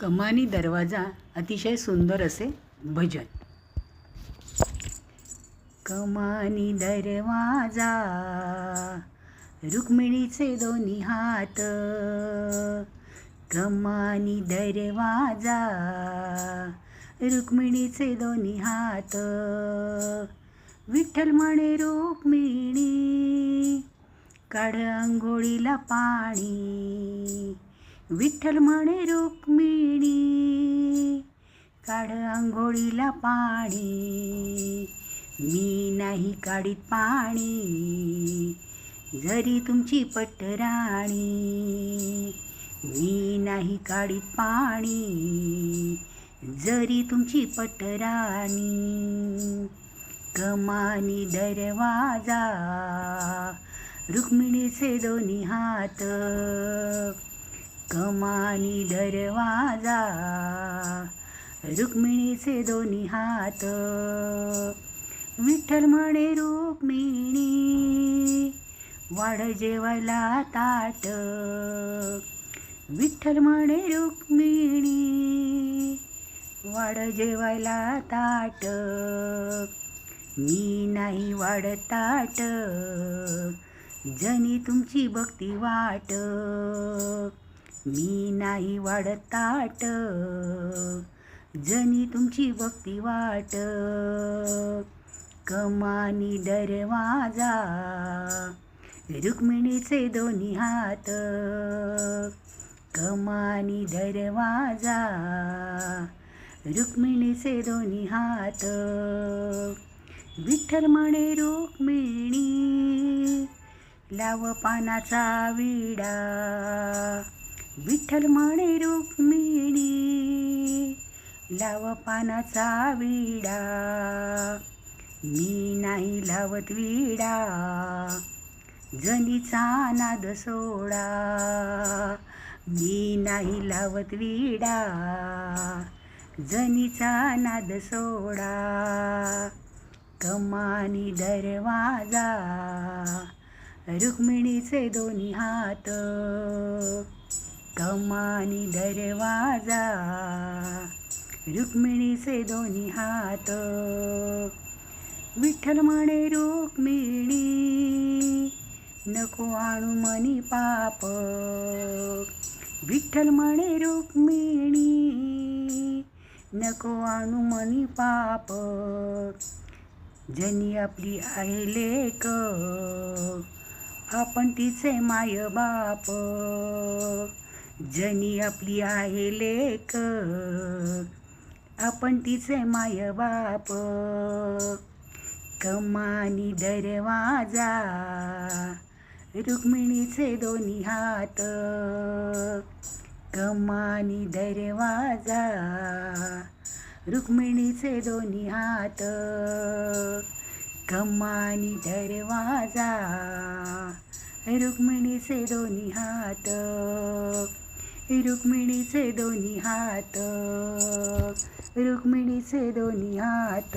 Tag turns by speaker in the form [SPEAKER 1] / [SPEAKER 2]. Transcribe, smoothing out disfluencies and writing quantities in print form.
[SPEAKER 1] कमानी दरवाजा अतिशय सुंदर असे भजन. कमानी दरवाजा रुक्मिणीचे दोन्ही हात, कमानी दरवाजा रुक्मिणीचे दोन्ही हात. विठ्ठल म्हणे रुक्मिणी काढ अंघोळीला पाणी, विठ्ठल म्हणे रुक्मिणी काढ अंघोळीला पाणी. मी नाही काढीत पाणी जरी तुमची पटराणी, मी नाही काढीत पाणी जरी तुमची पटराणी. कमानी दरवाजा रुक्मिणीचे दोन्ही हात, कमानी दरवाजा रुक्मिणीचे दोन्ही हात. विठ्ठल म्हणे रुक्मिणी वाढ जेवायला ताट, विठ्ठल म्हणे रुक्मिणी वाढ जेवायला ताट. मी नाही वाढत ताट जनी तुमची भक्ती वाट, मी नाही वाढत ताट जनी तुमची भक्ती वाट. कमानी दरवाजा रुक्मिणीचे दोन्ही हात, कमानी दरवाजा रुक्मिणीचे दोन्ही हात. विठ्ठल म्हणे रुक्मिणी लाव पानाचा विडा, विठ्ठल म्हणे रुक्मिणी लाव पानाचा विडा. मी नाही लावत विडा जनीचा नाद सोडा, मी नाही लावत विडा जनीचा नाद सोडा. कमानी दरवाजा रुक्मिणीचे दोन्ही हात, कमानी दरवाजा रुक्मिणीचे दोन्ही हात. विठ्ठल म्हणे रुक्मिणी नको आणू मनी पाप, विठ्ठल म्हणे रुक्मिणी नको आणू मनी पाप. जनी आपली आहे लेक आपण तिचे माय बाप, जनी आपली आहे लेक आपण तिचे माय बाप. कमानी दरवाजा रुक्मिणीचे दोन्ही हात, कमानी दरवाजा रुक्मिणीचे दोन्ही हात. कमानी दरवाजा रुक्मिणीचे दोन्ही हात, रुक्मिणीचे दोन्ही हात, रुक्मिणीचे दोन्ही हात.